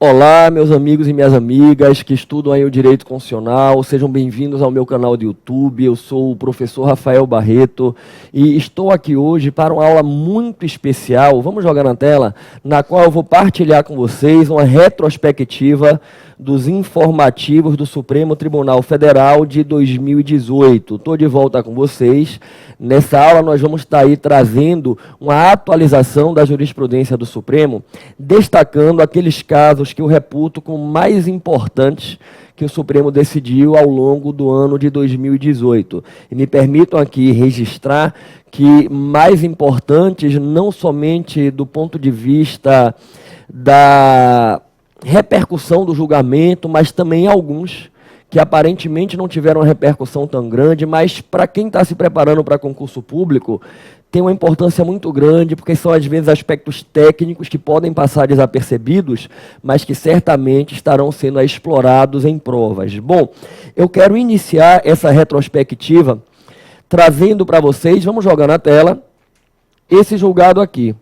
Olá, meus amigos e minhas amigas que estudam aí o Direito Constitucional, sejam bem-vindos ao meu canal de YouTube. Eu sou o professor Rafael Barreto e estou aqui hoje para uma aula muito especial, vamos jogar na tela, na qual eu vou partilhar com vocês uma retrospectiva dos informativos do Supremo Tribunal Federal de 2018. Estou de volta com vocês. Nessa aula nós vamos estar aí trazendo uma atualização da jurisprudência do Supremo, destacando aqueles casos que eu reputo como mais importantes que o Supremo decidiu ao longo do ano de 2018. E me permitam aqui registrar que mais importantes não somente do ponto de vista da repercussão do julgamento, mas também alguns que aparentemente não tiveram uma repercussão tão grande, mas para quem está se preparando para concurso público, tem uma importância muito grande, porque são às vezes aspectos técnicos que podem passar desapercebidos, mas que certamente estarão sendo explorados em provas. Bom, eu quero iniciar essa retrospectiva trazendo para vocês, vamos jogar na tela, esse julgado aqui.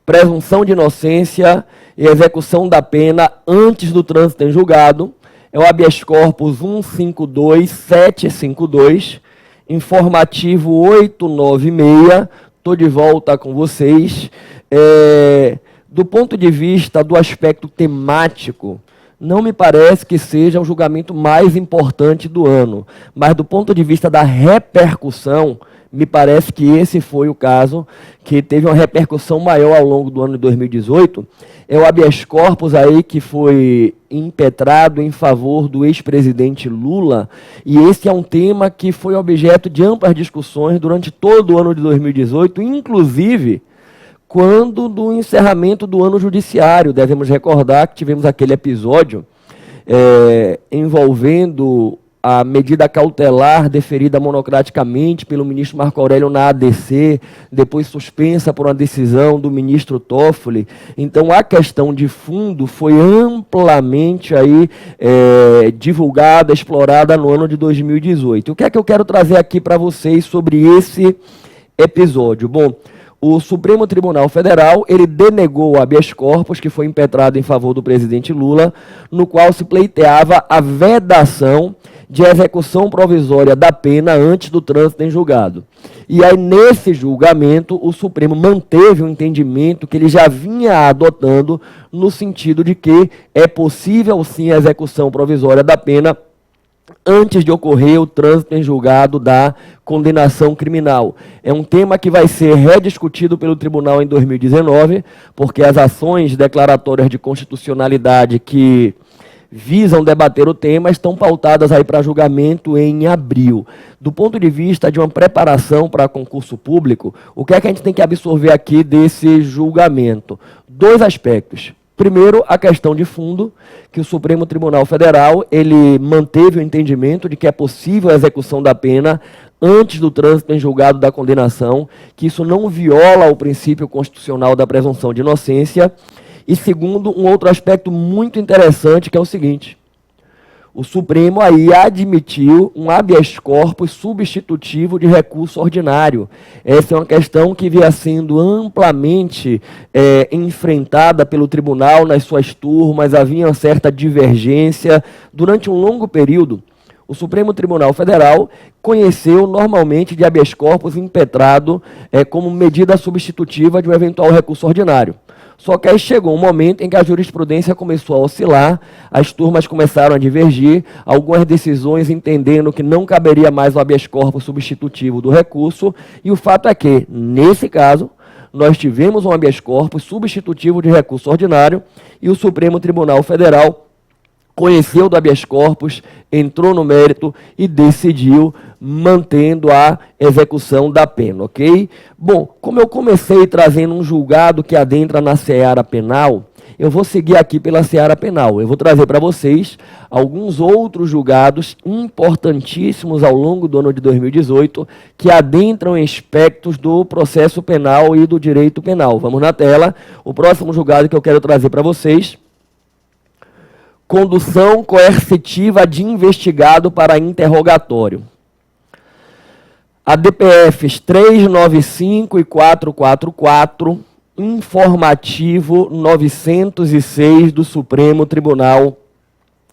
Presunção de inocência e execução da pena antes do trânsito em julgado. É o habeas corpus 152752, informativo 896. Estou de volta com vocês. Do ponto de vista do aspecto temático, não me parece que seja o julgamento mais importante do ano, mas do ponto de vista da repercussão, me parece que esse foi o caso que teve uma repercussão maior ao longo do ano de 2018. É o habeas corpus aí que foi impetrado em favor do ex-presidente Lula, e esse é um tema que foi objeto de amplas discussões durante todo o ano de 2018, inclusive quando do encerramento do ano judiciário. Devemos recordar que tivemos aquele episódio envolvendo a medida cautelar deferida monocraticamente pelo ministro Marco Aurélio na ADC, depois suspensa por uma decisão do ministro Toffoli. Então, a questão de fundo foi amplamente aí, divulgada, explorada no ano de 2018. O que é que eu quero trazer aqui para vocês sobre esse episódio? Bom, o Supremo Tribunal Federal, ele denegou o habeas corpus que foi impetrado em favor do presidente Lula, no qual se pleiteava a vedação de execução provisória da pena antes do trânsito em julgado. E aí, nesse julgamento, o Supremo manteve o entendimento que ele já vinha adotando, no sentido de que é possível, sim, a execução provisória da pena antes de ocorrer o trânsito em julgado da condenação criminal. É um tema que vai ser rediscutido pelo tribunal em 2019, porque as ações declaratórias de constitucionalidade que visam debater o tema estão pautadas aí para julgamento em abril. Do ponto de vista de uma preparação para concurso público, o que é que a gente tem que absorver aqui desse julgamento? Dois aspectos. Primeiro, a questão de fundo, que o Supremo Tribunal Federal, ele manteve o entendimento de que é possível a execução da pena antes do trânsito em julgado da condenação, que isso não viola o princípio constitucional da presunção de inocência. E segundo, um outro aspecto muito interessante, que é o seguinte: o Supremo aí admitiu um habeas corpus substitutivo de recurso ordinário. Essa é uma questão que vinha sendo amplamente enfrentada pelo tribunal nas suas turmas, havia uma certa divergência. Durante um longo período, o Supremo Tribunal Federal conheceu normalmente de habeas corpus impetrado como medida substitutiva de um eventual recurso ordinário. Só que aí chegou um momento em que a jurisprudência começou a oscilar, as turmas começaram a divergir, algumas decisões entendendo que não caberia mais o habeas corpus substitutivo do recurso, e o fato é que, nesse caso, nós tivemos um habeas corpus substitutivo de recurso ordinário, e o Supremo Tribunal Federal conheceu do habeas corpus, entrou no mérito e decidiu mantendo a execução da pena, ok? Bom, como eu comecei trazendo um julgado que adentra na seara penal, eu vou seguir aqui pela seara penal. Eu vou trazer para vocês alguns outros julgados importantíssimos ao longo do ano de 2018 que adentram em aspectos do processo penal e do direito penal. Vamos na tela. O próximo julgado que eu quero trazer para vocês: condução coercitiva de investigado para interrogatório. ADPFs 395 e 444 Informativo 906 do Supremo Tribunal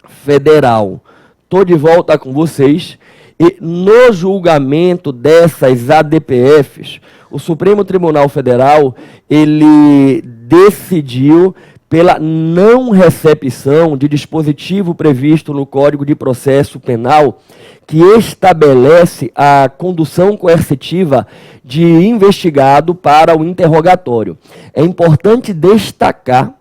Federal. Estou de volta com vocês e no julgamento dessas ADPFs, o Supremo Tribunal Federal, ele decidiu pela não recepção de dispositivo previsto no Código de Processo Penal que estabelece a condução coercitiva de investigado para o interrogatório. É importante destacar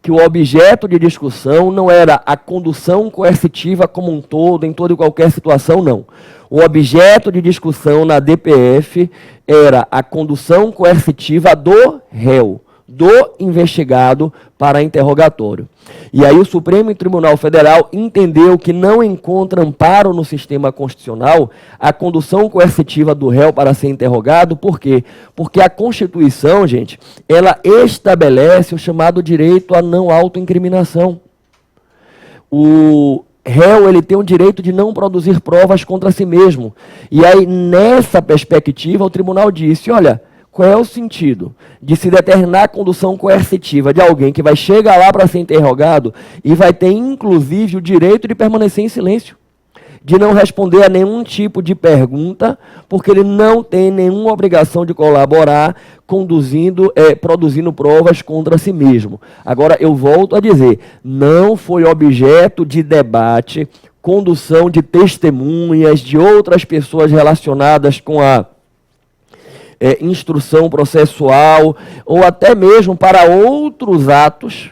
que o objeto de discussão não era a condução coercitiva como um todo, em toda e qualquer situação, não. O objeto de discussão na DPF era a condução coercitiva do réu, do investigado para interrogatório. E aí o Supremo Tribunal Federal entendeu que não encontra amparo no sistema constitucional a condução coercitiva do réu para ser interrogado. Por quê? Porque a Constituição, gente, ela estabelece o chamado direito à não autoincriminação. O réu, ele tem o direito de não produzir provas contra si mesmo. E aí, nessa perspectiva, o tribunal disse, olha, qual é o sentido de se determinar a condução coercitiva de alguém que vai chegar lá para ser interrogado e vai ter, inclusive, o direito de permanecer em silêncio, de não responder a nenhum tipo de pergunta, porque ele não tem nenhuma obrigação de colaborar produzindo provas contra si mesmo. Agora, eu volto a dizer, não foi objeto de debate, condução de testemunhas, de outras pessoas relacionadas com a instrução processual, ou até mesmo para outros atos,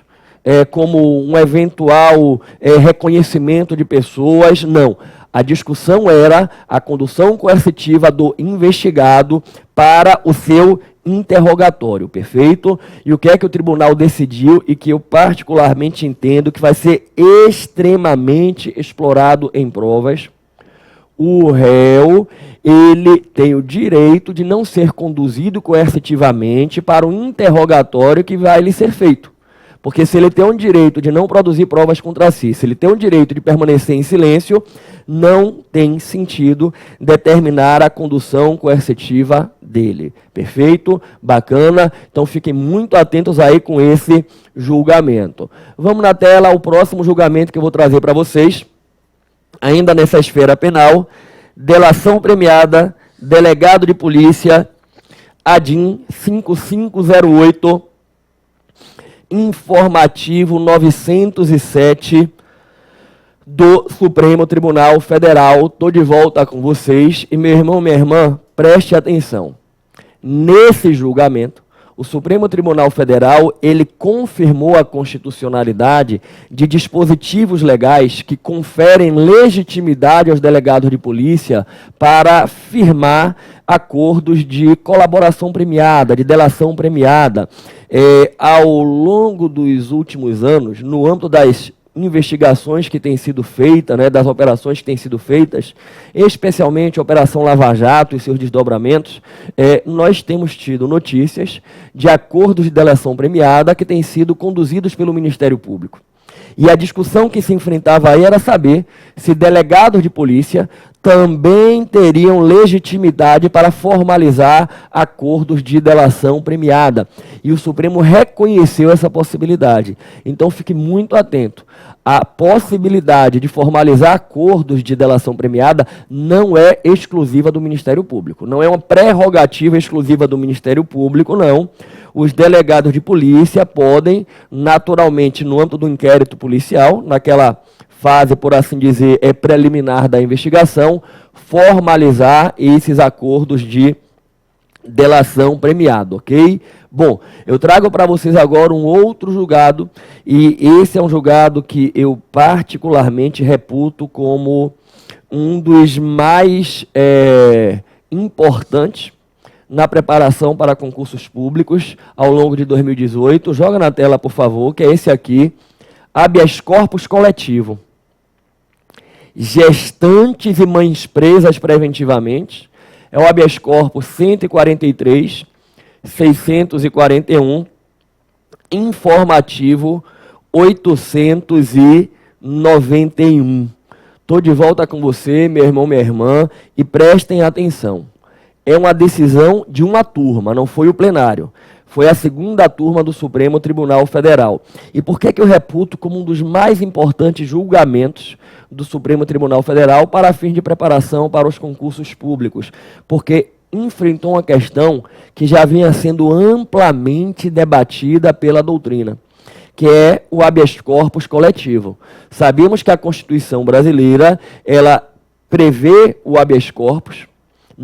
como um eventual reconhecimento de pessoas, não. A discussão era a condução coercitiva do investigado para o seu interrogatório, perfeito? E o que é que o tribunal decidiu e que eu particularmente entendo que vai ser extremamente explorado em provas? O réu, ele tem o direito de não ser conduzido coercitivamente para um interrogatório que vai lhe ser feito. Porque se ele tem o direito de não produzir provas contra si, se ele tem o direito de permanecer em silêncio, não tem sentido determinar a condução coercitiva dele. Perfeito? Bacana? Então fiquem muito atentos aí com esse julgamento. Vamos na tela, o próximo julgamento que eu vou trazer para vocês. Ainda nessa esfera penal, delação premiada, delegado de polícia, ADIM 5508, informativo 907 do Supremo Tribunal Federal. Estou de volta com vocês e, meu irmão, minha irmã, preste atenção. Nesse julgamento, o Supremo Tribunal Federal, ele confirmou a constitucionalidade de dispositivos legais que conferem legitimidade aos delegados de polícia para firmar acordos de colaboração premiada, de delação premiada. Ao longo dos últimos anos, no âmbito das investigações que têm sido feitas, das operações que têm sido feitas, especialmente a Operação Lava Jato e seus desdobramentos, nós temos tido notícias de acordos de delação premiada que têm sido conduzidos pelo Ministério Público. E a discussão que se enfrentava aí era saber se delegados de polícia também teriam legitimidade para formalizar acordos de delação premiada. E o Supremo reconheceu essa possibilidade. Então fique muito atento. A possibilidade de formalizar acordos de delação premiada não é exclusiva do Ministério Público. Não é uma prerrogativa exclusiva do Ministério Público, não. Os delegados de polícia podem, naturalmente, no âmbito do inquérito policial, naquela fase, por assim dizer, preliminar da investigação, formalizar esses acordos de delação premiada, ok? Bom, eu trago para vocês agora um outro julgado, e esse é um julgado que eu particularmente reputo como um dos mais importantes na preparação para concursos públicos ao longo de 2018. Joga na tela, por favor, que é esse aqui, habeas corpus coletivo. Gestantes e mães presas preventivamente, é o habeas corpus 143, 641, informativo 891. Estou de volta com você, meu irmão, minha irmã, e prestem atenção. É uma decisão de uma turma, não foi o plenário. Foi a segunda turma do Supremo Tribunal Federal. E por que eu reputo como um dos mais importantes julgamentos do Supremo Tribunal Federal para fins de preparação para os concursos públicos? Porque enfrentou uma questão que já vinha sendo amplamente debatida pela doutrina, que é o habeas corpus coletivo. Sabemos que a Constituição brasileira, ela prevê o habeas corpus,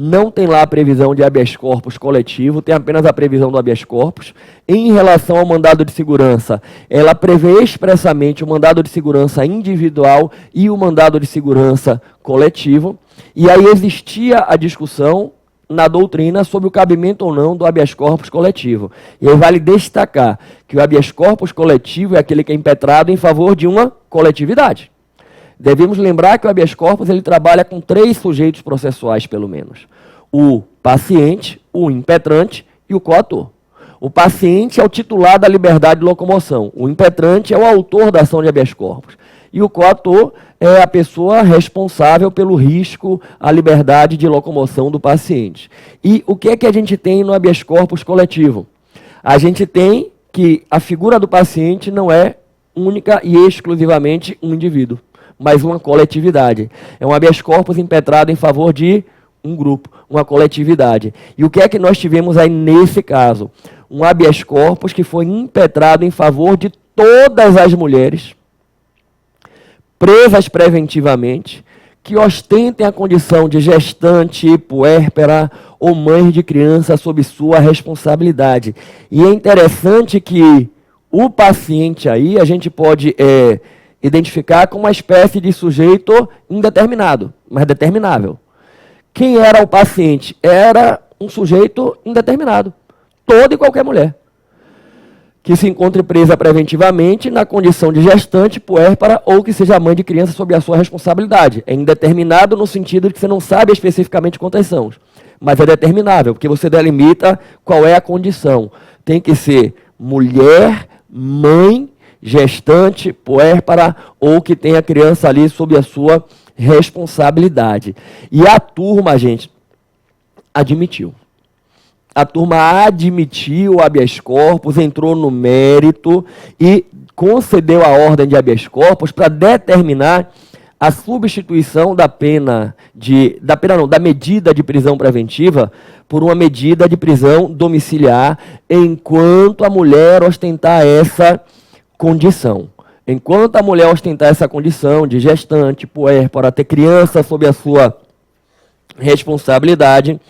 não tem lá a previsão de habeas corpus coletivo, tem apenas a previsão do habeas corpus. Em relação ao mandado de segurança, ela prevê expressamente o mandado de segurança individual e o mandado de segurança coletivo. E aí existia a discussão na doutrina sobre o cabimento ou não do habeas corpus coletivo. E aí vale destacar que o habeas corpus coletivo é aquele que é impetrado em favor de uma coletividade. Devemos lembrar que o habeas corpus ele trabalha com 3 sujeitos processuais, pelo menos. O paciente, o impetrante e o coator. O paciente é o titular da liberdade de locomoção. O impetrante é o autor da ação de habeas corpus. E o coator é a pessoa responsável pelo risco à liberdade de locomoção do paciente. E o que é que a gente tem no habeas corpus coletivo? A gente tem que a figura do paciente não é única e exclusivamente um indivíduo, mas uma coletividade. É um habeas corpus impetrado em favor de um grupo, uma coletividade. E o que é que nós tivemos aí nesse caso? Um habeas corpus que foi impetrado em favor de todas as mulheres presas preventivamente, que ostentem a condição de gestante, puérpera ou mãe de criança sob sua responsabilidade. E é interessante que o paciente aí a gente pode identificar como uma espécie de sujeito indeterminado, mas determinável. Quem era o paciente? Era um sujeito indeterminado. Toda e qualquer mulher que se encontre presa preventivamente na condição de gestante, puérpera ou que seja mãe de criança sob a sua responsabilidade. É indeterminado no sentido de que você não sabe especificamente quantas são, mas é determinável, porque você delimita qual é a condição. Tem que ser mulher, mãe, gestante, puérpera ou que tenha criança ali sob a sua responsabilidade. E a turma, gente, admitiu. A turma admitiu o habeas corpus, entrou no mérito e concedeu a ordem de habeas corpus para determinar a substituição da medida de prisão preventiva por uma medida de prisão domiciliar enquanto a mulher ostentar essa condição. Enquanto a mulher ostentar essa condição de gestante, puérpera, ter criança sob a sua responsabilidade,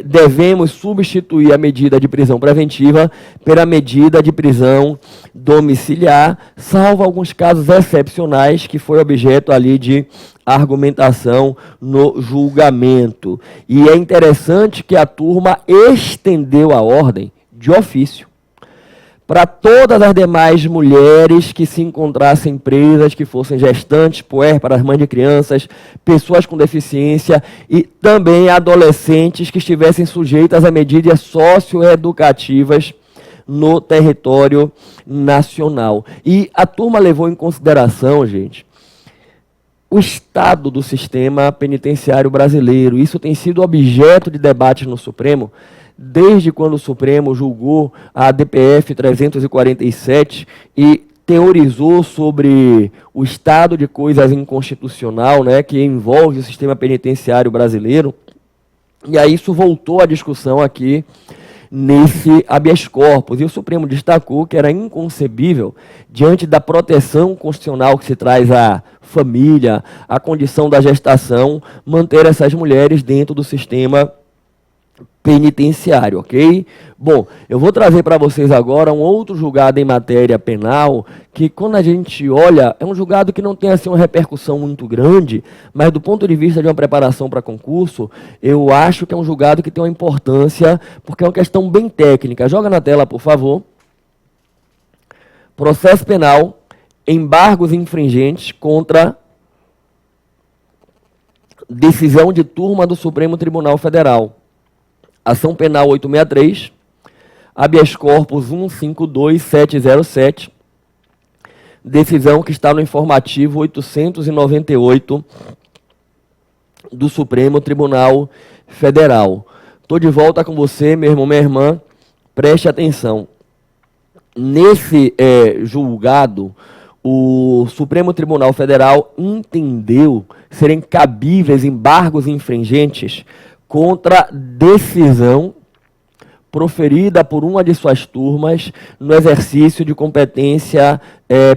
devemos substituir a medida de prisão preventiva pela medida de prisão domiciliar, salvo alguns casos excepcionais que foi objeto ali de argumentação no julgamento. E é interessante que a turma estendeu a ordem de ofício para todas as demais mulheres que se encontrassem presas, que fossem gestantes, puérperas, mães de crianças, pessoas com deficiência e também adolescentes que estivessem sujeitas a medidas socioeducativas no território nacional. E a turma levou em consideração, gente, o estado do sistema penitenciário brasileiro. Isso tem sido objeto de debate no Supremo, desde quando o Supremo julgou a DPF 347 e teorizou sobre o estado de coisas inconstitucional, né, que envolve o sistema penitenciário brasileiro. E aí isso voltou à discussão aqui nesse habeas corpus. E o Supremo destacou que era inconcebível, diante da proteção constitucional que se traz à família, à condição da gestação, manter essas mulheres dentro do sistema penitenciário, ok? Bom, eu vou trazer para vocês agora um outro julgado em matéria penal, que quando a gente olha, é um julgado que não tem assim uma repercussão muito grande, mas do ponto de vista de uma preparação para concurso, eu acho que é um julgado que tem uma importância, porque é uma questão bem técnica. Joga na tela, por favor. Processo penal, embargos infringentes contra decisão de turma do Supremo Tribunal Federal. Ação Penal 863, habeas corpus 152707, decisão que está no informativo 898 do Supremo Tribunal Federal. Estou de volta com você, meu irmão, minha irmã, Preste atenção. Nesse julgado, o Supremo Tribunal Federal entendeu serem cabíveis embargos infringentes contra decisão proferida por uma de suas turmas no exercício de competência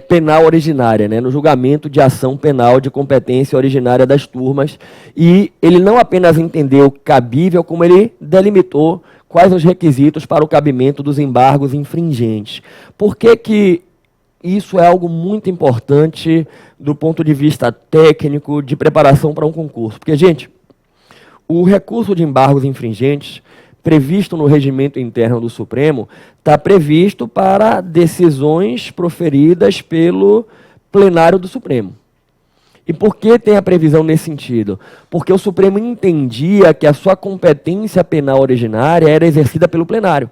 penal originária, né, no julgamento de ação penal de competência originária das turmas. E ele não apenas entendeu cabível, como ele delimitou quais os requisitos para o cabimento dos embargos infringentes. Por que que isso é algo muito importante do ponto de vista técnico de preparação para um concurso? Porque, gente, o recurso de embargos infringentes previsto no regimento interno do Supremo está previsto para decisões proferidas pelo plenário do Supremo. E por que tem a previsão nesse sentido? Porque o Supremo entendia que a sua competência penal originária era exercida pelo plenário.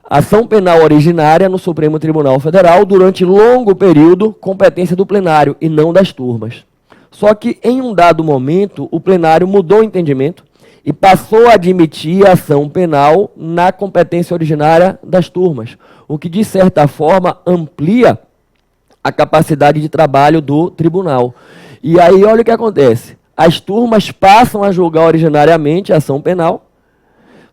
Ação penal originária no Supremo Tribunal Federal, durante longo período, competência do plenário e não das turmas. Só que, em um dado momento, o plenário mudou o entendimento e passou a admitir a ação penal na competência originária das turmas, o que, de certa forma, amplia a capacidade de trabalho do tribunal. E aí, olha o que acontece. As turmas passam a julgar originariamente a ação penal,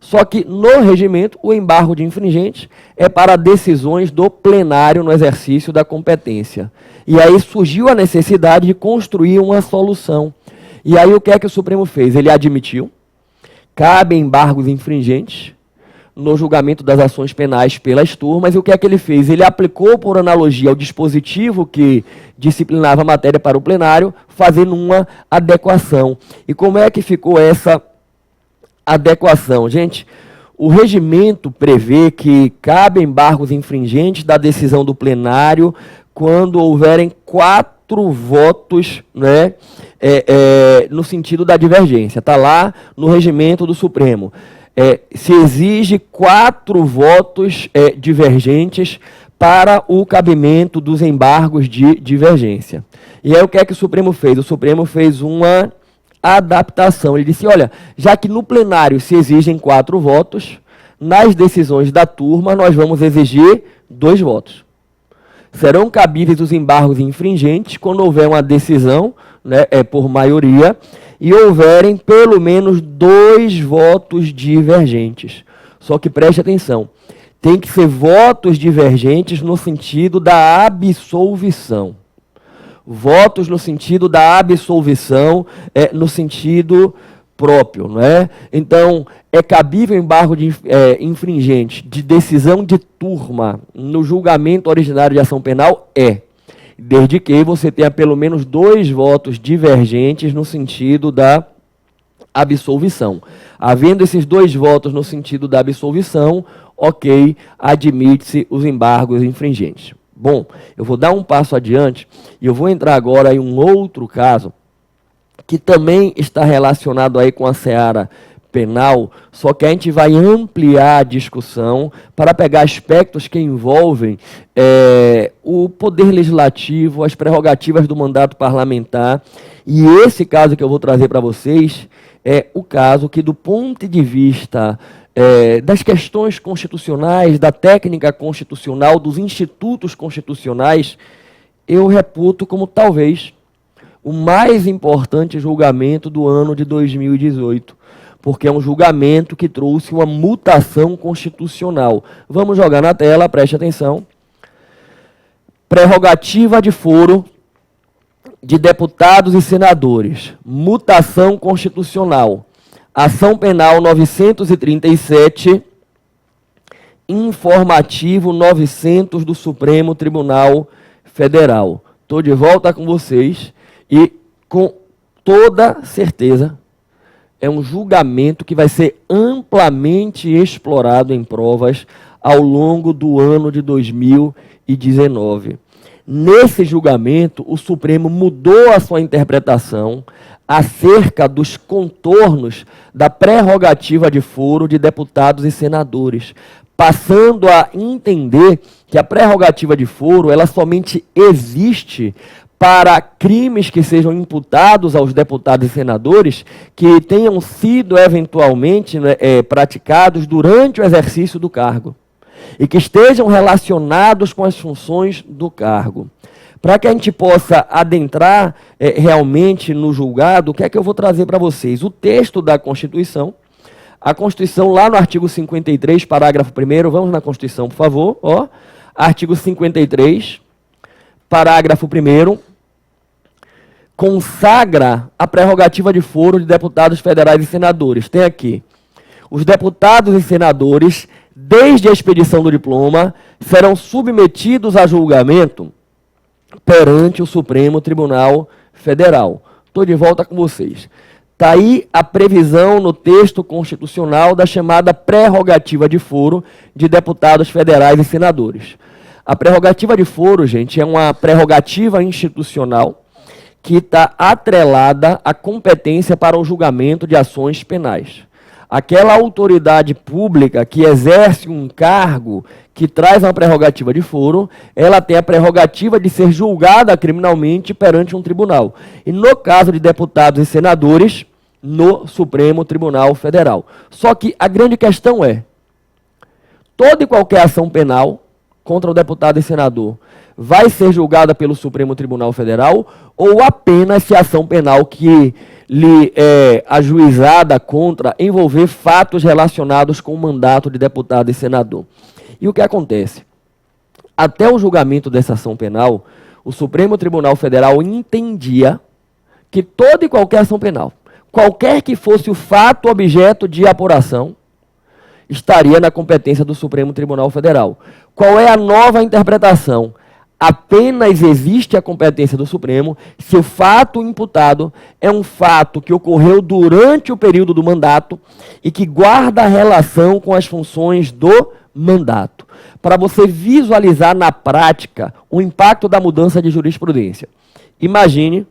só que, no regimento, o embargo de infringentes é para decisões do plenário no exercício da competência. E aí surgiu a necessidade de construir uma solução. E aí, o que é que o Supremo fez? Ele admitiu: cabe embargos infringentes no julgamento das ações penais pelas turmas. E o que é que ele fez? Ele aplicou, por analogia, ao dispositivo que disciplinava a matéria para o plenário, fazendo uma adequação. E como é que ficou essa adequação? Gente, o regimento prevê que cabe embargos infringentes da decisão do plenário quando houverem 4 votos, né, no sentido da divergência. Está lá no regimento do Supremo. Se exige 4 votos divergentes para o cabimento dos embargos de divergência. E aí o que é que o Supremo fez? O Supremo fez uma adaptação. Ele disse: olha, já que no plenário se exigem 4 votos, nas decisões da turma nós vamos exigir 2 votos. Serão cabíveis os embargos infringentes quando houver uma decisão, né, por maioria, e houverem pelo menos 2 votos divergentes. Só que preste atenção, tem que ser votos divergentes no sentido da absolvição. Votos no sentido da absolvição, no sentido próprio, não é? Então, é cabível embargo de infringente de decisão de turma no julgamento originário de ação penal? Desde que você tenha pelo menos 2 votos divergentes no sentido da absolvição. Havendo esses 2 votos no sentido da absolvição, ok, admite-se os embargos infringentes. Bom, eu vou dar um passo adiante e eu vou entrar agora em um outro caso que também está relacionado aí com a seara penal, só que a gente vai ampliar a discussão para pegar aspectos que envolvem o poder legislativo, as prerrogativas do mandato parlamentar. E esse caso que eu vou trazer para vocês é o caso que, do ponto de vista das questões constitucionais, da técnica constitucional, dos institutos constitucionais, eu reputo como talvez o mais importante julgamento do ano de 2018, porque é um julgamento que trouxe uma mutação constitucional. Vamos jogar na tela, preste atenção. Prerrogativa de foro de deputados e senadores. Mutação constitucional. Ação penal 937, informativo 900 do Supremo Tribunal Federal. Estou de volta com vocês e, com toda certeza, é um julgamento que vai ser amplamente explorado em provas ao longo do ano de 2019. Nesse julgamento, o Supremo mudou a sua interpretação acerca dos contornos da prerrogativa de foro de deputados e senadores, passando a entender que a prerrogativa de foro ela somente existe para crimes que sejam imputados aos deputados e senadores que tenham sido eventualmente, né, praticados durante o exercício do cargo e que estejam relacionados com as funções do cargo. Para que a gente possa adentrar realmente no julgado, o que é que eu vou trazer para vocês? O texto da Constituição. A Constituição, lá no artigo 53, parágrafo 1º, vamos na Constituição, por favor. Ó, artigo 53, parágrafo 1º, consagra a prerrogativa de foro de deputados federais e senadores. Tem aqui: os deputados e senadores, desde a expedição do diploma, serão submetidos a julgamento perante o Supremo Tribunal Federal. Estou de volta com vocês. Está aí a previsão no texto constitucional da chamada prerrogativa de foro de deputados federais e senadores. A prerrogativa de foro, gente, é uma prerrogativa institucional que está atrelada à competência para o julgamento de ações penais. Aquela autoridade pública que exerce um cargo que traz uma prerrogativa de foro, ela tem a prerrogativa de ser julgada criminalmente perante um tribunal. E no caso de deputados e senadores, no Supremo Tribunal Federal. Só que a grande questão é: toda e qualquer ação penal contra o deputado e senador vai ser julgada pelo Supremo Tribunal Federal, ou apenas se a ação penal que lhe é ajuizada contra envolver fatos relacionados com o mandato de deputado e senador? E o que acontece? Até o julgamento dessa ação penal, o Supremo Tribunal Federal entendia que toda e qualquer ação penal, qualquer que fosse o fato objeto de apuração, estaria na competência do Supremo Tribunal Federal. Qual é a nova interpretação? Apenas existe a competência do Supremo se o fato imputado é um fato que ocorreu durante o período do mandato e que guarda relação com as funções do mandato. Para você visualizar na prática o impacto da mudança de jurisprudência. Imagine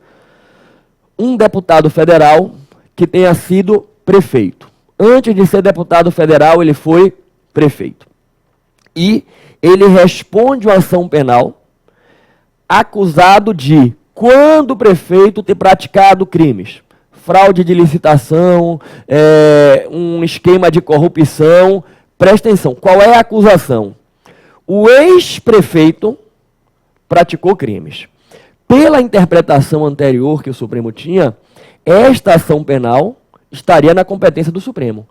um deputado federal que tenha sido prefeito. Antes de ser deputado federal, ele foi prefeito. E ele responde uma ação penal acusado de, quando prefeito, ter praticado crimes, fraude de licitação, um esquema de corrupção. Presta atenção, qual é a acusação? O ex-prefeito praticou crimes. Pela interpretação anterior que o Supremo tinha, esta ação penal estaria na competência do Supremo,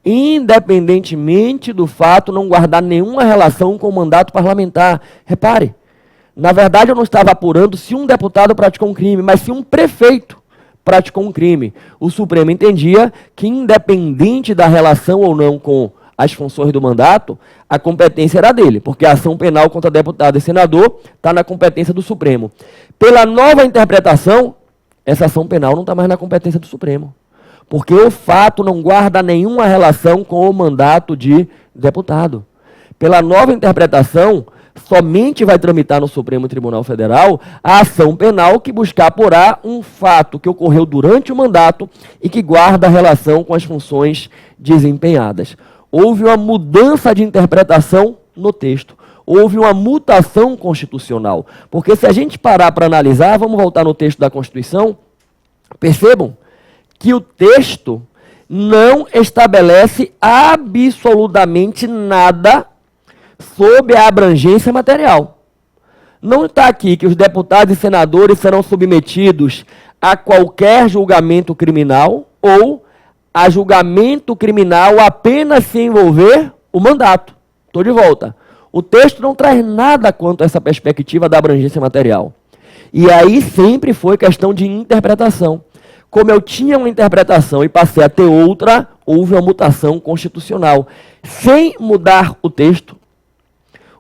independentemente do fato não guardar nenhuma relação com o mandato parlamentar. Repare, na verdade eu não estava apurando se um deputado praticou um crime, mas se um prefeito praticou um crime. O Supremo entendia que, independente da relação ou não com as funções do mandato, a competência era dele, porque a ação penal contra deputado e senador está na competência do Supremo. Pela nova interpretação, essa ação penal não está mais na competência do Supremo, porque o fato não guarda nenhuma relação com o mandato de deputado. Pela nova interpretação, somente vai tramitar no Supremo Tribunal Federal a ação penal que buscar apurar um fato que ocorreu durante o mandato e que guarda relação com as funções desempenhadas. Houve uma mudança de interpretação no texto. Houve uma mutação constitucional. Porque se a gente parar para analisar, vamos voltar no texto da Constituição, percebam que o texto não estabelece absolutamente nada sobre a abrangência material. Não está aqui que os deputados e senadores serão submetidos a qualquer julgamento criminal ou a julgamento criminal apenas se envolver o mandato. Estou de volta. O texto não traz nada quanto a essa perspectiva da abrangência material. E aí sempre foi questão de interpretação. Como eu tinha uma interpretação e passei a ter outra, houve uma mutação constitucional. Sem mudar o texto,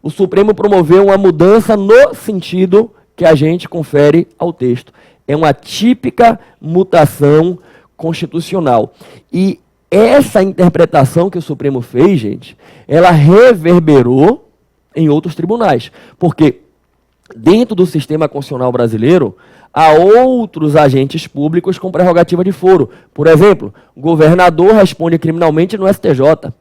o Supremo promoveu uma mudança no sentido que a gente confere ao texto. É uma típica mutação constitucional. E essa interpretação que o Supremo fez, gente, ela reverberou em outros tribunais. Porque dentro do sistema constitucional brasileiro, há outros agentes públicos com prerrogativa de foro. Por exemplo, o governador responde criminalmente no STJ.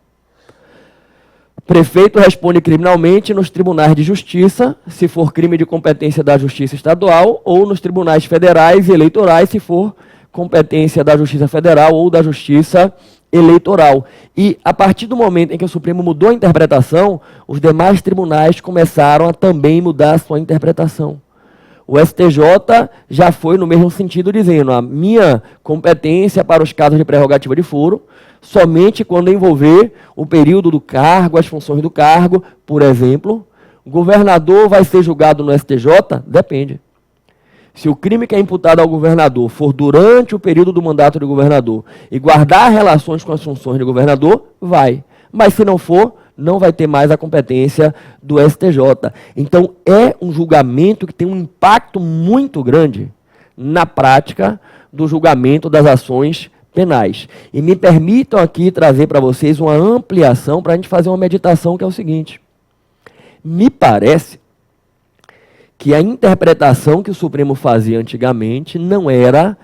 Prefeito responde criminalmente nos tribunais de justiça, se for crime de competência da Justiça Estadual, ou nos tribunais federais e eleitorais, se for competência da Justiça Federal ou da Justiça Eleitoral. E, a partir do momento em que o Supremo mudou a interpretação, os demais tribunais começaram a também mudar a sua interpretação. O STJ já foi no mesmo sentido, dizendo: a minha competência para os casos de prerrogativa de foro somente quando envolver o período do cargo, as funções do cargo. Por exemplo, o governador vai ser julgado no STJ? Depende. Se o crime que é imputado ao governador for durante o período do mandato do governador e guardar relações com as funções do governador, vai. Mas se não for, não vai ter mais a competência do STJ. Então, é um julgamento que tem um impacto muito grande na prática do julgamento das ações penais. E me permitam aqui trazer para vocês uma ampliação para a gente fazer uma meditação, que é o seguinte. Me parece que a interpretação que o Supremo fazia antigamente não era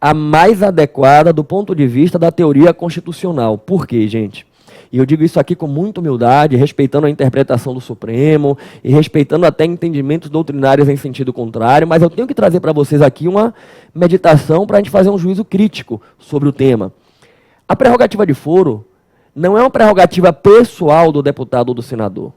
a mais adequada do ponto de vista da teoria constitucional. Por quê, gente? E eu digo isso aqui com muita humildade, respeitando a interpretação do Supremo e respeitando até entendimentos doutrinários em sentido contrário, mas eu tenho que trazer para vocês aqui uma meditação para a gente fazer um juízo crítico sobre o tema. A prerrogativa de foro não é uma prerrogativa pessoal do deputado ou do senador.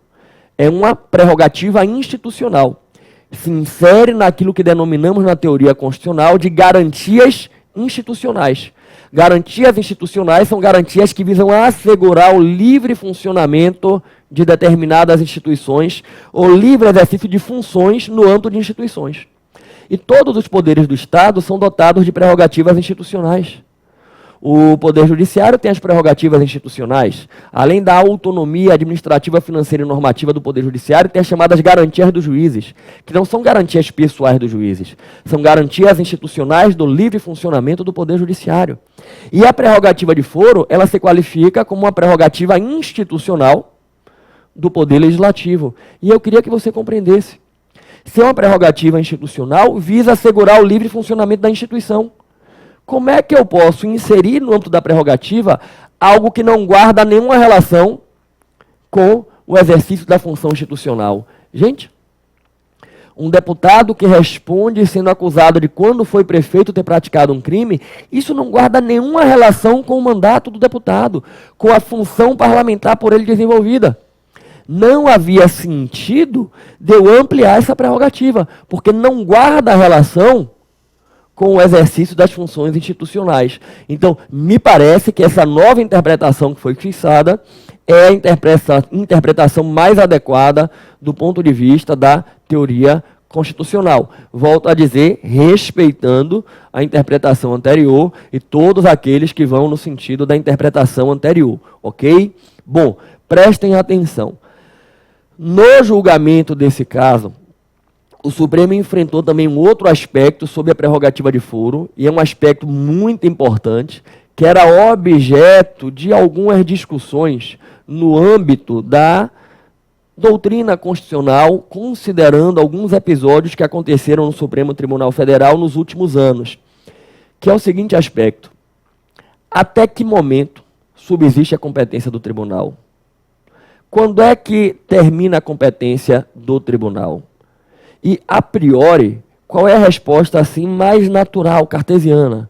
É uma prerrogativa institucional. Se insere naquilo que denominamos na teoria constitucional de garantias institucionais. Garantias institucionais são garantias que visam assegurar o livre funcionamento de determinadas instituições ou livre exercício de funções no âmbito de instituições. E todos os poderes do Estado são dotados de prerrogativas institucionais. O Poder Judiciário tem as prerrogativas institucionais. Além da autonomia administrativa, financeira e normativa do Poder Judiciário, tem as chamadas garantias dos juízes, que não são garantias pessoais dos juízes, são garantias institucionais do livre funcionamento do Poder Judiciário. E a prerrogativa de foro, ela se qualifica como uma prerrogativa institucional do Poder Legislativo. E eu queria que você compreendesse. Se é uma prerrogativa institucional, visa assegurar o livre funcionamento da instituição. Como é que eu posso inserir no âmbito da prerrogativa algo que não guarda nenhuma relação com o exercício da função institucional? Gente, um deputado que responde sendo acusado de, quando foi prefeito, ter praticado um crime, isso não guarda nenhuma relação com o mandato do deputado, com a função parlamentar por ele desenvolvida. Não havia sentido de eu ampliar essa prerrogativa, porque não guarda relação com o exercício das funções institucionais. Então, me parece que essa nova interpretação que foi fixada é a interpretação mais adequada do ponto de vista da teoria constitucional. Volto a dizer, respeitando a interpretação anterior e todos aqueles que vão no sentido da interpretação anterior, ok? Bom, prestem atenção. No julgamento desse caso, o Supremo enfrentou também um outro aspecto sobre a prerrogativa de foro, e é um aspecto muito importante, que era objeto de algumas discussões no âmbito da doutrina constitucional, considerando alguns episódios que aconteceram no Supremo Tribunal Federal nos últimos anos, que é o seguinte aspecto: até que momento subsiste a competência do tribunal? Quando é que termina a competência do tribunal? E, a priori, qual é a resposta assim mais natural, cartesiana?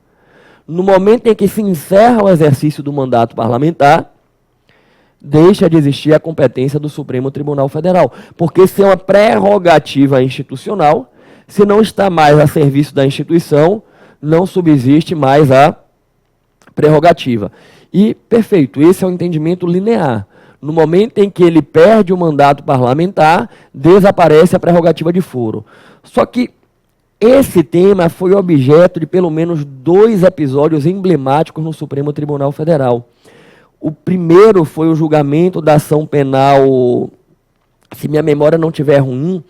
No momento em que se encerra o exercício do mandato parlamentar, deixa de existir a competência do Supremo Tribunal Federal. Porque se é uma prerrogativa institucional, se não está mais a serviço da instituição, não subsiste mais a prerrogativa. E, perfeito, esse é um entendimento linear. No momento em que ele perde o mandato parlamentar, desaparece a prerrogativa de foro. Só que esse tema foi objeto de pelo menos 2 episódios emblemáticos no Supremo Tribunal Federal. O primeiro foi o julgamento da ação penal, se minha memória não estiver ruim,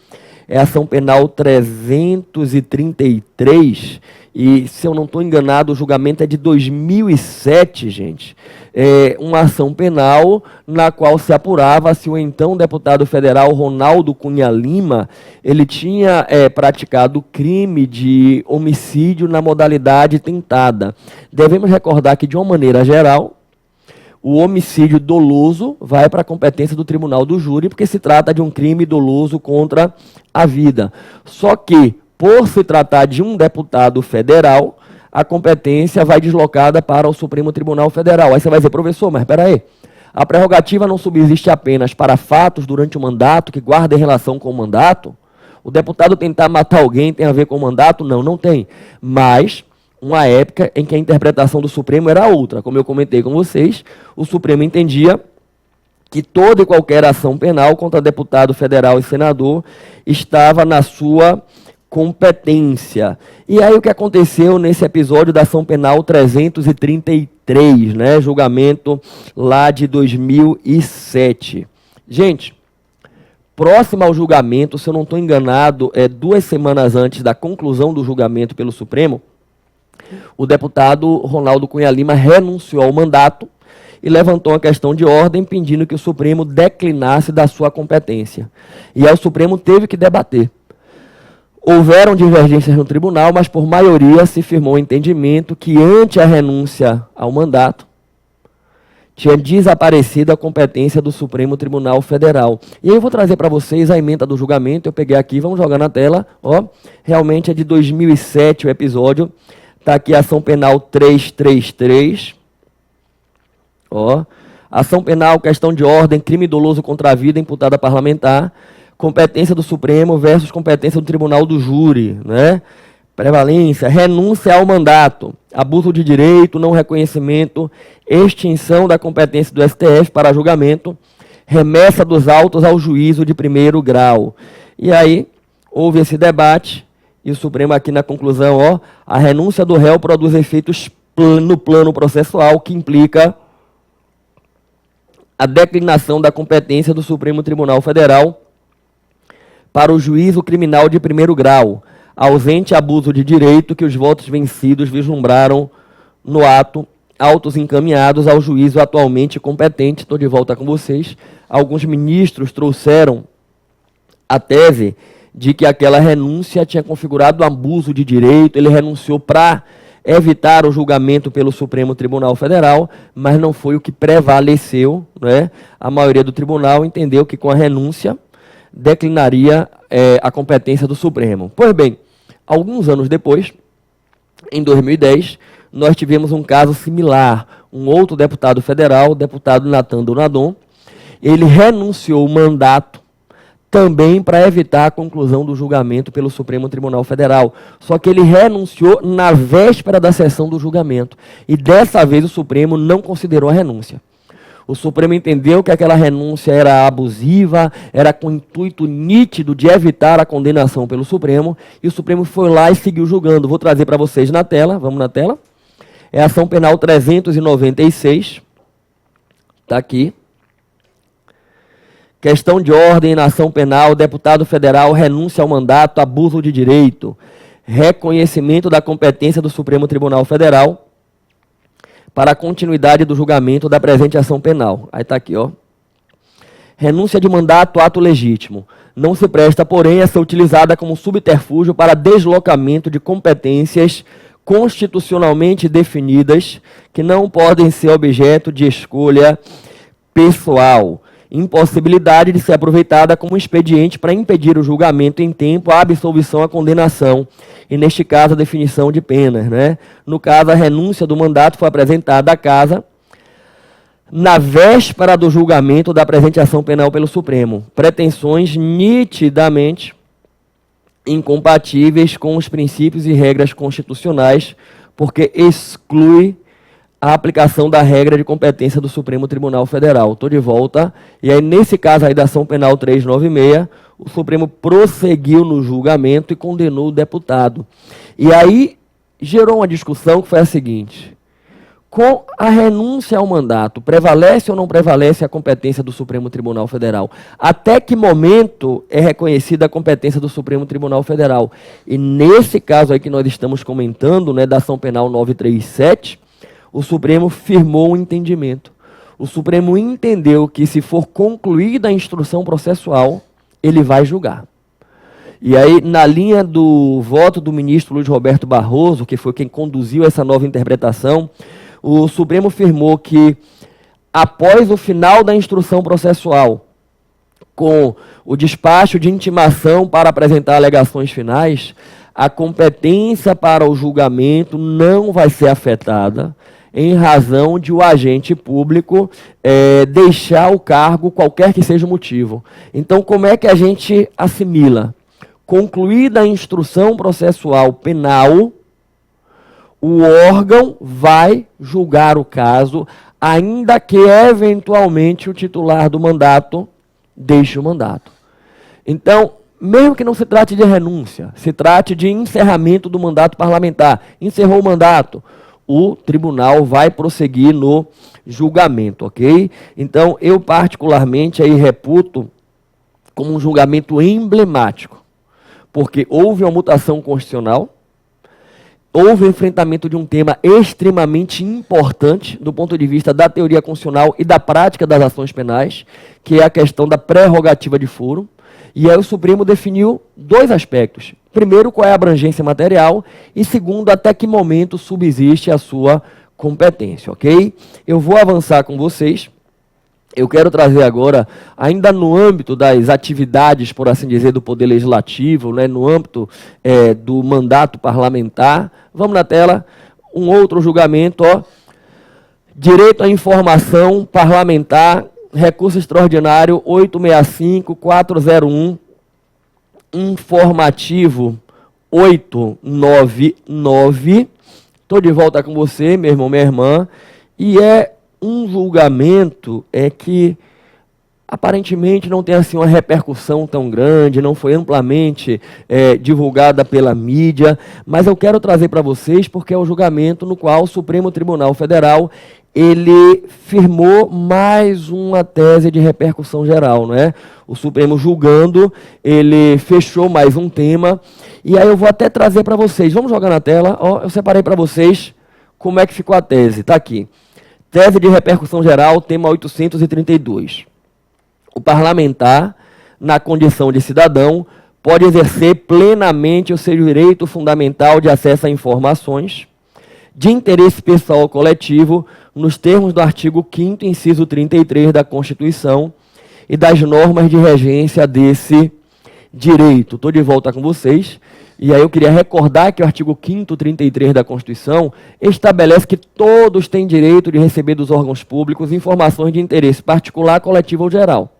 é a ação penal 333, e se eu não estou enganado, o julgamento é de 2007, gente. É uma ação penal na qual se apurava se o então deputado federal Ronaldo Cunha Lima, ele tinha praticado crime de homicídio na modalidade tentada. Devemos recordar que, de uma maneira geral, o homicídio doloso vai para a competência do tribunal do júri, porque se trata de um crime doloso contra a vida. Só que, por se tratar de um deputado federal, a competência vai deslocada para o Supremo Tribunal Federal. Aí você vai dizer, professor, mas espera aí, a prerrogativa não subsiste apenas para fatos durante o mandato que guardem relação com o mandato? O deputado tentar matar alguém tem a ver com o mandato? Não, não tem. Mas uma época em que a interpretação do Supremo era outra. Como eu comentei com vocês, o Supremo entendia que toda e qualquer ação penal contra deputado federal e senador estava na sua competência. E aí o que aconteceu nesse episódio da ação penal 333, né, julgamento lá de 2007. Gente, próximo ao julgamento, se eu não estou enganado, 2 semanas antes da conclusão do julgamento pelo Supremo, o deputado Ronaldo Cunha Lima renunciou ao mandato e levantou uma questão de ordem pedindo que o Supremo declinasse da sua competência. E aí o Supremo teve que debater. Houveram divergências no tribunal, mas por maioria se firmou o entendimento que ante a renúncia ao mandato, tinha desaparecido a competência do Supremo Tribunal Federal. E aí eu vou trazer para vocês a ementa do julgamento, eu peguei aqui, vamos jogar na tela, ó, realmente é de 2007 o episódio, está aqui a ação penal 333, ó, ação penal, questão de ordem, crime doloso contra a vida, imputada parlamentar, competência do Supremo versus competência do Tribunal do Júri, né? Prevalência, renúncia ao mandato, abuso de direito, não reconhecimento, extinção da competência do STF para julgamento, remessa dos autos ao juízo de primeiro grau. E aí, houve esse debate, e o Supremo aqui na conclusão, ó, a renúncia do réu produz efeitos no plano processual, que implica a declinação da competência do Supremo Tribunal Federal para o juízo criminal de primeiro grau, ausente abuso de direito que os votos vencidos vislumbraram no ato, autos encaminhados ao juízo atualmente competente. Estou de volta com vocês. Alguns ministros trouxeram a tese de que aquela renúncia tinha configurado abuso de direito, ele renunciou para evitar o julgamento pelo Supremo Tribunal Federal, mas não foi o que prevaleceu, né? A maioria do tribunal entendeu que com a renúncia declinaria a competência do Supremo. Pois bem, alguns anos depois, em 2010, nós tivemos um caso similar. Um outro deputado federal, o deputado Nathan Donadon, ele renunciou o mandato também para evitar a conclusão do julgamento pelo Supremo Tribunal Federal. Só que ele renunciou na véspera da sessão do julgamento. E dessa vez o Supremo não considerou a renúncia. O Supremo entendeu que aquela renúncia era abusiva, era com intuito nítido de evitar a condenação pelo Supremo, e o Supremo foi lá e seguiu julgando. Vou trazer para vocês na tela, vamos na tela. É a ação penal 396, está aqui. Questão de ordem na ação penal, deputado federal renúncia ao mandato, abuso de direito, reconhecimento da competência do Supremo Tribunal Federal para a continuidade do julgamento da presente ação penal. Aí está aqui, ó. Renúncia de mandato, ato legítimo. Não se presta, porém, a ser utilizada como subterfúgio para deslocamento de competências constitucionalmente definidas que não podem ser objeto de escolha pessoal. Impossibilidade de ser aproveitada como expediente para impedir o julgamento em tempo, a absolvição, a condenação, e neste caso a definição de penas, né? No caso, a renúncia do mandato foi apresentada à Casa na véspera do julgamento da presente ação penal pelo Supremo. Pretensões nitidamente incompatíveis com os princípios e regras constitucionais, porque exclui a aplicação da regra de competência do Supremo Tribunal Federal. Estou de volta. E aí, nesse caso aí da ação penal 396, o Supremo prosseguiu no julgamento e condenou o deputado. E aí, gerou uma discussão que foi a seguinte: com a renúncia ao mandato, prevalece ou não prevalece a competência do Supremo Tribunal Federal? Até que momento é reconhecida a competência do Supremo Tribunal Federal? E nesse caso aí que nós estamos comentando, né, da ação penal 937, o Supremo firmou um entendimento. O Supremo entendeu que, se for concluída a instrução processual, ele vai julgar. E aí, na linha do voto do ministro Luiz Roberto Barroso, que foi quem conduziu essa nova interpretação, o Supremo firmou que após o final da instrução processual, com o despacho de intimação para apresentar alegações finais, a competência para o julgamento não vai ser afetada em razão de o agente público deixar o cargo, qualquer que seja o motivo. Então, como é que a gente assimila? Concluída a instrução processual penal, o órgão vai julgar o caso, ainda que eventualmente o titular do mandato deixe o mandato. Então, mesmo que não se trate de renúncia, se trate de encerramento do mandato parlamentar, encerrou o mandato, o tribunal vai prosseguir no julgamento, ok? Então, eu particularmente aí reputo como um julgamento emblemático, porque houve uma mutação constitucional, houve o enfrentamento de um tema extremamente importante do ponto de vista da teoria constitucional e da prática das ações penais, que é a questão da prerrogativa de foro. E aí o Supremo definiu dois aspectos. Primeiro, qual é a abrangência material e segundo, até que momento subsiste a sua competência, ok? Eu vou avançar com vocês. Eu quero trazer agora, ainda no âmbito das atividades, por assim dizer, do Poder Legislativo, né, no âmbito do mandato parlamentar. Vamos na tela, um outro julgamento, ó. Direito à informação parlamentar, recurso extraordinário 865-401, informativo 899. Estou de volta com você, meu irmão, minha irmã, e é um julgamento que aparentemente não tem assim uma repercussão tão grande, não foi amplamente divulgada pela mídia, mas eu quero trazer para vocês porque é o julgamento no qual o Supremo Tribunal Federal ele firmou mais uma tese de repercussão geral, não é? O Supremo julgando, ele fechou mais um tema, e aí eu vou até trazer para vocês, vamos jogar na tela, ó, eu separei para vocês como é que ficou a tese, está aqui. Tese de repercussão geral, tema 832. O parlamentar, na condição de cidadão, pode exercer plenamente o seu direito fundamental de acesso a informações de interesse pessoal ou coletivo, nos termos do artigo 5º, inciso 33 da Constituição e das normas de regência desse direito. Estou de volta com vocês. E aí eu queria recordar que o artigo 5º, 33 da Constituição estabelece que todos têm direito de receber dos órgãos públicos informações de interesse particular, coletivo ou geral.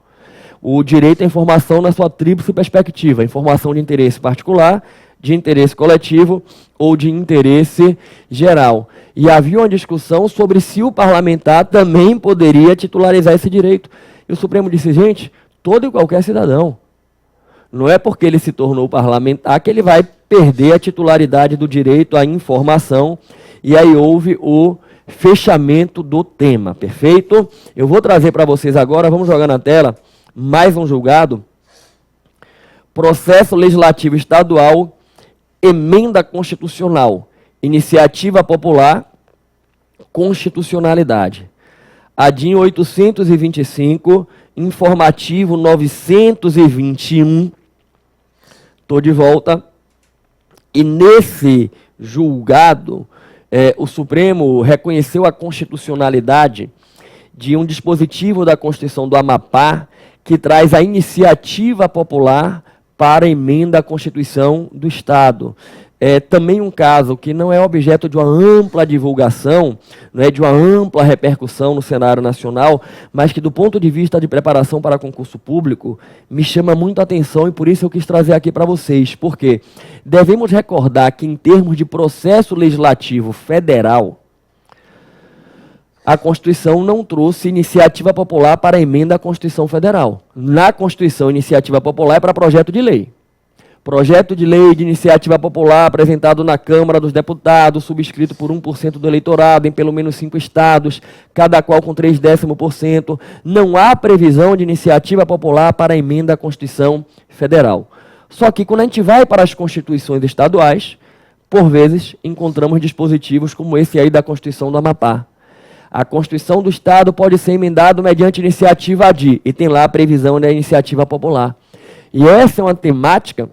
O direito à informação na sua tríplice perspectiva, informação de interesse particular, de interesse coletivo ou de interesse geral. E havia uma discussão sobre se o parlamentar também poderia titularizar esse direito. E o Supremo disse, gente, todo e qualquer cidadão. Não é porque ele se tornou parlamentar que ele vai perder a titularidade do direito à informação. E aí houve o fechamento do tema, perfeito? Eu vou trazer para vocês agora, vamos jogar na tela, mais um julgado. Processo Legislativo Estadual, emenda constitucional, iniciativa popular, constitucionalidade. ADIM 825, informativo 921. Estou de volta. E nesse julgado, o Supremo reconheceu a constitucionalidade de um dispositivo da Constituição do Amapá que traz a iniciativa popular para a emenda à Constituição do Estado. É também um caso que não é objeto de uma ampla divulgação, não é de uma ampla repercussão no cenário nacional, mas que do ponto de vista de preparação para concurso público, me chama muito a atenção e por isso eu quis trazer aqui para vocês. Por quê? Devemos recordar que em termos de processo legislativo federal, a Constituição não trouxe iniciativa popular para a emenda à Constituição Federal. Na Constituição, iniciativa popular é para projeto de lei. Projeto de lei de iniciativa popular apresentado na Câmara dos Deputados, subscrito por 1% do eleitorado em pelo menos 5 estados, cada qual com 0,3%. Não há previsão de iniciativa popular para a emenda à Constituição Federal. Só que quando a gente vai para as constituições estaduais, por vezes encontramos dispositivos como esse aí da Constituição do Amapá. A Constituição do Estado pode ser emendada mediante iniciativa ADI, e tem lá a previsão da iniciativa popular. E essa é uma temática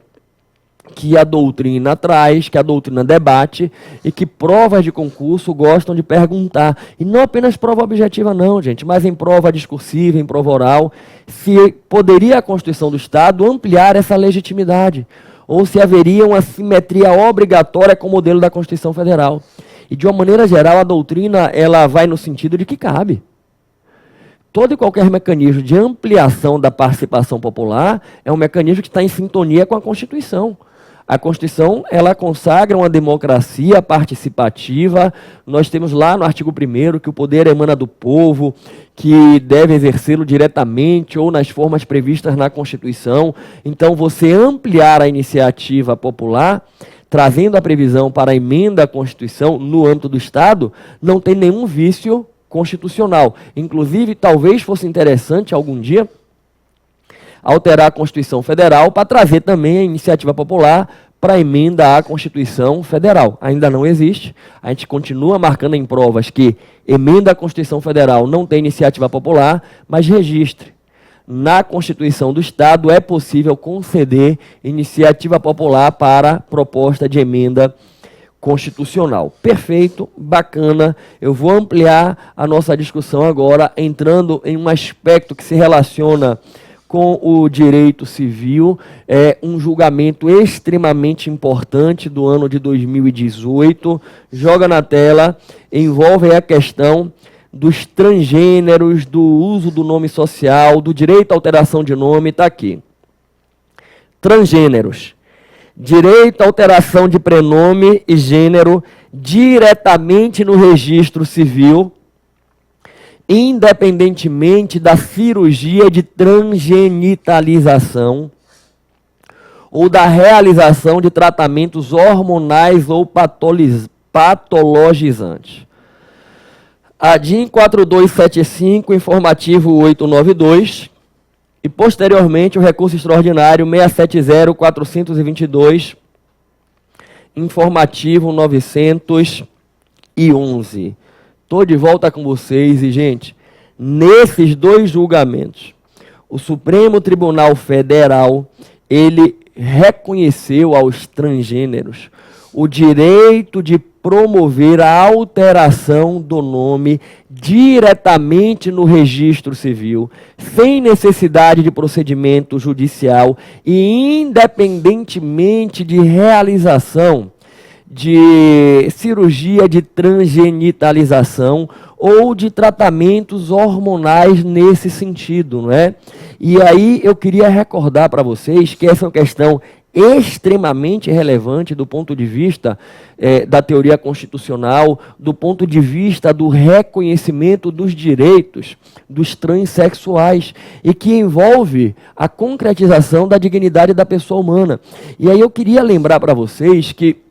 que a doutrina traz, que a doutrina debate e que provas de concurso gostam de perguntar. E não apenas prova objetiva não, gente, mas em prova discursiva, em prova oral, se poderia a Constituição do Estado ampliar essa legitimidade, ou se haveria uma simetria obrigatória com o modelo da Constituição Federal. E de uma maneira geral, a doutrina ela vai no sentido de que cabe. Todo e qualquer mecanismo de ampliação da participação popular é um mecanismo que está em sintonia com a Constituição. A Constituição, ela consagra uma democracia participativa. Nós temos lá no artigo 1º que o poder emana do povo, que deve exercê-lo diretamente ou nas formas previstas na Constituição. Então, você ampliar a iniciativa popular, trazendo a previsão para a emenda à Constituição no âmbito do Estado, não tem nenhum vício constitucional. Inclusive, talvez fosse interessante algum dia alterar a Constituição Federal para trazer também a iniciativa popular para a emenda à Constituição Federal. Ainda não existe. A gente continua marcando em provas que emenda à Constituição Federal não tem iniciativa popular, mas registre. Na Constituição do Estado é possível conceder iniciativa popular para proposta de emenda constitucional. Perfeito, bacana. Eu vou ampliar a nossa discussão agora, entrando em um aspecto que se relaciona com o direito civil. É um julgamento extremamente importante do ano de 2018. Joga na tela, envolve a questão dos transgêneros, do uso do nome social, do direito à alteração de nome, está aqui. Transgêneros. Direito à alteração de prenome e gênero diretamente no registro civil, independentemente da cirurgia de transgenitalização ou da realização de tratamentos hormonais ou patologizantes. ADIM 4275, informativo 892, e posteriormente o recurso extraordinário 670-422, informativo 911. Estou de volta com vocês e, gente, nesses dois julgamentos, o Supremo Tribunal Federal, ele reconheceu aos transgêneros o direito de promover a alteração do nome diretamente no registro civil, sem necessidade de procedimento judicial e independentemente de realização de cirurgia de transgenitalização ou de tratamentos hormonais nesse sentido, não é? E aí eu queria recordar para vocês que essa é uma questão extremamente relevante do ponto de vista da teoria constitucional, do ponto de vista do reconhecimento dos direitos dos transexuais e que envolve a concretização da dignidade da pessoa humana. E aí eu queria lembrar para vocês que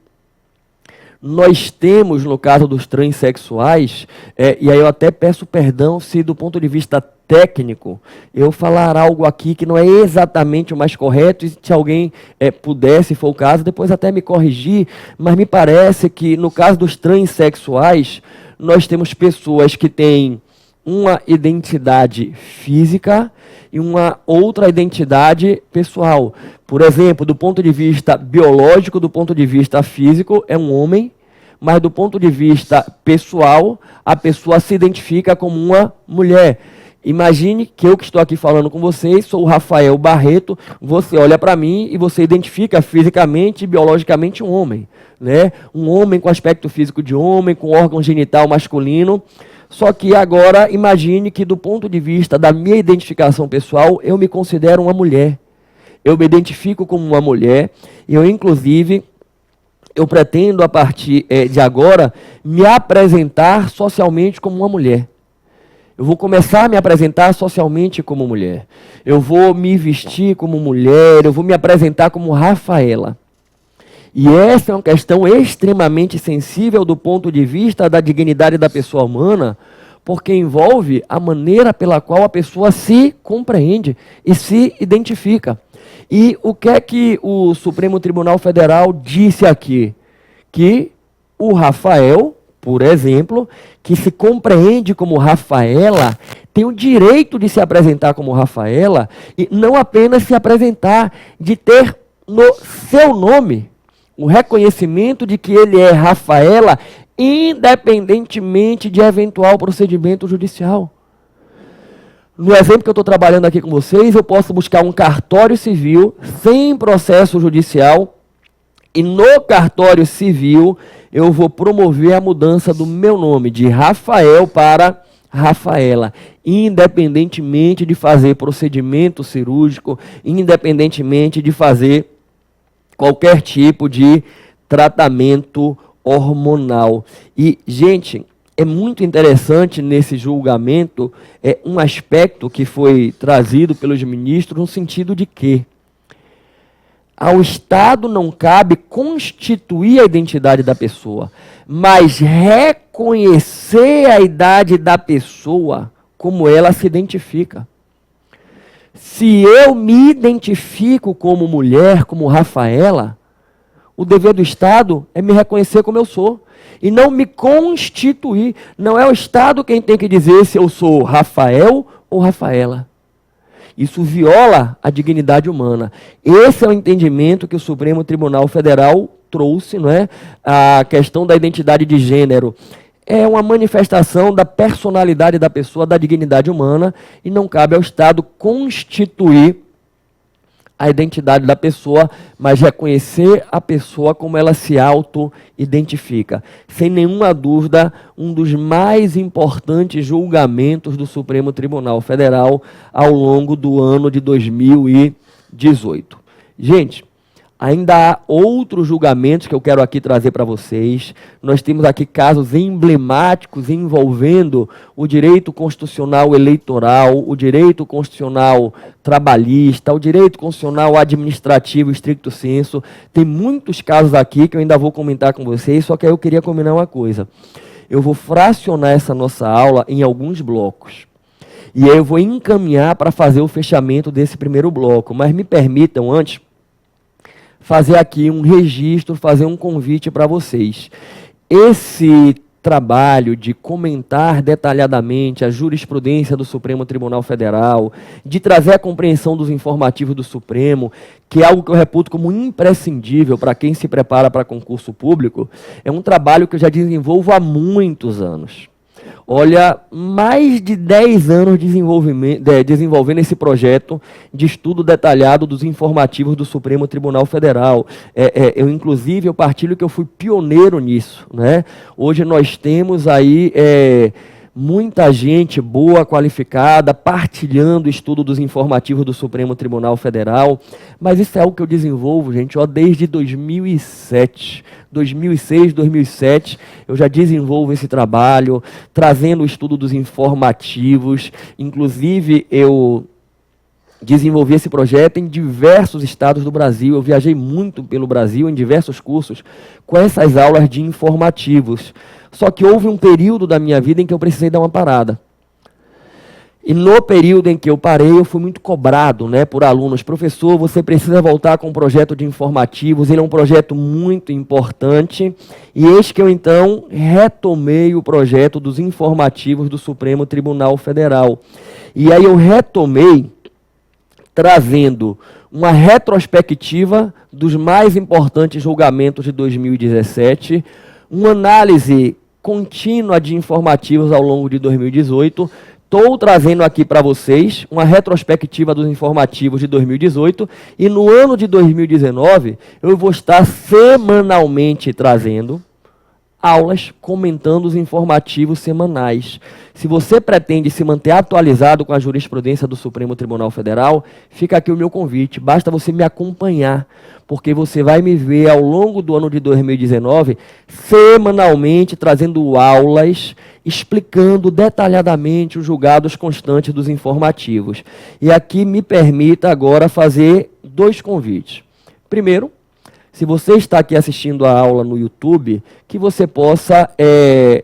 nós temos, no caso dos transexuais, e aí eu até peço perdão se do ponto de vista técnico eu falar algo aqui que não é exatamente o mais correto, e se alguém puder, se for o caso, depois até me corrigir, mas me parece que no caso dos transexuais, nós temos pessoas que têm uma identidade física e uma outra identidade pessoal. Por exemplo, do ponto de vista biológico, do ponto de vista físico, é um homem, mas do ponto de vista pessoal, a pessoa se identifica como uma mulher. Imagine que eu que estou aqui falando com vocês, sou o Rafael Barreto, você olha para mim e você identifica fisicamente e biologicamente um homem, né? Um homem com aspecto físico de homem, com órgão genital masculino. Só que agora, imagine que do ponto de vista da minha identificação pessoal, eu me considero uma mulher. Eu me identifico como uma mulher. Eu pretendo, a partir de agora, me apresentar socialmente como uma mulher. Eu vou começar a me apresentar socialmente como mulher. Eu vou me vestir como mulher, eu vou me apresentar como Rafaela. E essa é uma questão extremamente sensível do ponto de vista da dignidade da pessoa humana, porque envolve a maneira pela qual a pessoa se compreende e se identifica. E o que é que o Supremo Tribunal Federal disse aqui? Que o Rafael, por exemplo, que se compreende como Rafaela, tem o direito de se apresentar como Rafaela, e não apenas se apresentar, de ter no seu nome, o reconhecimento de que ele é Rafaela, independentemente de eventual procedimento judicial. No exemplo que eu estou trabalhando aqui com vocês, eu posso buscar um cartório civil sem processo judicial e no cartório civil eu vou promover a mudança do meu nome de Rafael para Rafaela, independentemente de fazer procedimento cirúrgico, independentemente de fazer qualquer tipo de tratamento hormonal. E, gente, é muito interessante nesse julgamento um aspecto que foi trazido pelos ministros no sentido de que ao Estado não cabe constituir a identidade da pessoa, mas reconhecer a idade da pessoa como ela se identifica. Se eu me identifico como mulher, como Rafaela, o dever do Estado é me reconhecer como eu sou e não me constituir. Não é o Estado quem tem que dizer se eu sou Rafael ou Rafaela. Isso viola a dignidade humana. Esse é o entendimento que o Supremo Tribunal Federal trouxe, não é? A questão da identidade de gênero é uma manifestação da personalidade da pessoa, da dignidade humana, e não cabe ao Estado constituir a identidade da pessoa, mas reconhecer a pessoa como ela se auto-identifica. Sem nenhuma dúvida, um dos mais importantes julgamentos do Supremo Tribunal Federal ao longo do ano de 2018. Gente, ainda há outros julgamentos que eu quero aqui trazer para vocês. Nós temos aqui casos emblemáticos envolvendo o direito constitucional eleitoral, o direito constitucional trabalhista, o direito constitucional administrativo stricto sensu. Tem muitos casos aqui que eu ainda vou comentar com vocês, só que aí eu queria combinar uma coisa. Eu vou fracionar essa nossa aula em alguns blocos. E aí eu vou encaminhar para fazer o fechamento desse primeiro bloco. Mas me permitam, antes, fazer aqui um registro, fazer um convite para vocês. Esse trabalho de comentar detalhadamente a jurisprudência do Supremo Tribunal Federal, de trazer a compreensão dos informativos do Supremo, que é algo que eu reputo como imprescindível para quem se prepara para concurso público, é um trabalho que eu já desenvolvo há muitos anos. Olha, mais de 10 anos desenvolvendo esse projeto de estudo detalhado dos informativos do Supremo Tribunal Federal. Inclusive, eu partilho que eu fui pioneiro nisso, né? Hoje nós temos aí muita gente boa, qualificada, partilhando o estudo dos informativos do Supremo Tribunal Federal, mas isso é algo que eu desenvolvo, gente, desde 2007. 2006, 2007, eu já desenvolvo esse trabalho, trazendo o estudo dos informativos. Inclusive, eu desenvolvi esse projeto em diversos estados do Brasil. Eu viajei muito pelo Brasil, em diversos cursos, com essas aulas de informativos. Só que houve um período da minha vida em que eu precisei dar uma parada. E no período em que eu parei, eu fui muito cobrado, né, por alunos. Professor, você precisa voltar com um projeto de informativos, ele é um projeto muito importante. E eis que eu, então, retomei o projeto dos informativos do Supremo Tribunal Federal. E aí eu retomei trazendo uma retrospectiva dos mais importantes julgamentos de 2017, uma análise contínua de informativos ao longo de 2018. Estou trazendo aqui para vocês uma retrospectiva dos informativos de 2018 e no ano de 2019 eu vou estar semanalmente trazendo aulas comentando os informativos semanais. Se você pretende se manter atualizado com a jurisprudência do Supremo Tribunal Federal, fica aqui o meu convite, basta você me acompanhar, porque você vai me ver ao longo do ano de 2019, semanalmente trazendo aulas, explicando detalhadamente os julgados constantes dos informativos. E aqui me permita agora fazer 2 convites. Primeiro, se você está aqui assistindo a aula no YouTube, que você possa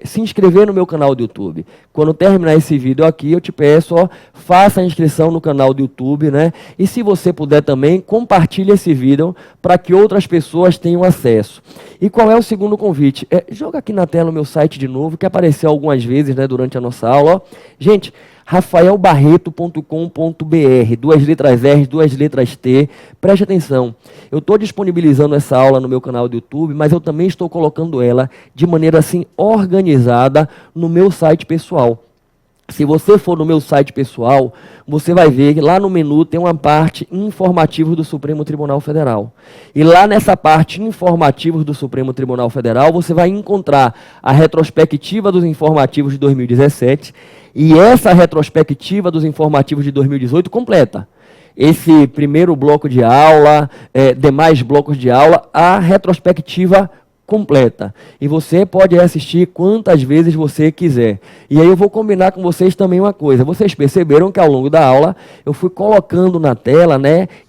se inscrever no meu canal do YouTube. Quando terminar esse vídeo aqui, eu te peço, faça a inscrição no canal do YouTube, né? E se você puder também, compartilhe esse vídeo para que outras pessoas tenham acesso. E qual é o segundo convite? Joga aqui na tela o meu site de novo, que apareceu algumas vezes, né, durante a nossa aula. Gente, rafaelbarreto.com.br, 2 letras R, 2 letras T. Preste atenção, eu estou disponibilizando essa aula no meu canal do YouTube, mas eu também estou colocando ela de maneira assim organizada no meu site pessoal. Se você for no meu site pessoal, você vai ver que lá no menu tem uma parte informativos do Supremo Tribunal Federal. E lá nessa parte informativos do Supremo Tribunal Federal, você vai encontrar a retrospectiva dos informativos de 2017 e essa retrospectiva dos informativos de 2018 completa. Esse primeiro bloco de aula, demais blocos de aula, a retrospectiva completa. E você pode assistir quantas vezes você quiser. E aí eu vou combinar com vocês também uma coisa. Vocês perceberam que ao longo da aula eu fui colocando na tela,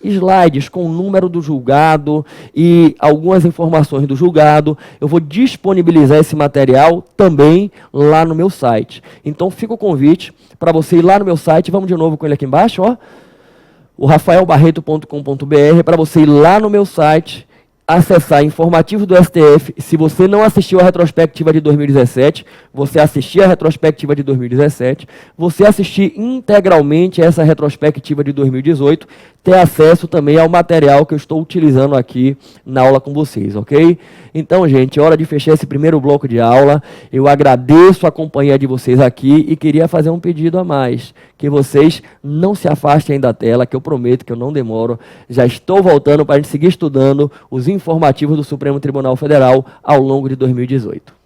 slides com o número do julgado e algumas informações do julgado. Eu vou disponibilizar esse material também lá no meu site. Então fica o convite para você ir lá no meu site. Vamos de novo com ele aqui embaixo, ó. O rafaelbarreto.com.br, para você ir lá no meu site, acessar informativos do STF. Se você não assistiu a retrospectiva de 2017, você assistir a retrospectiva de 2017, você assistir integralmente essa retrospectiva de 2018, ter acesso também ao material que eu estou utilizando aqui na aula com vocês, ok? Então, gente, é hora de fechar esse primeiro bloco de aula. Eu agradeço a companhia de vocês aqui e queria fazer um pedido a mais, que vocês não se afastem da tela, que eu prometo que eu não demoro. Já estou voltando para a gente seguir estudando os informativos do Supremo Tribunal Federal ao longo de 2018.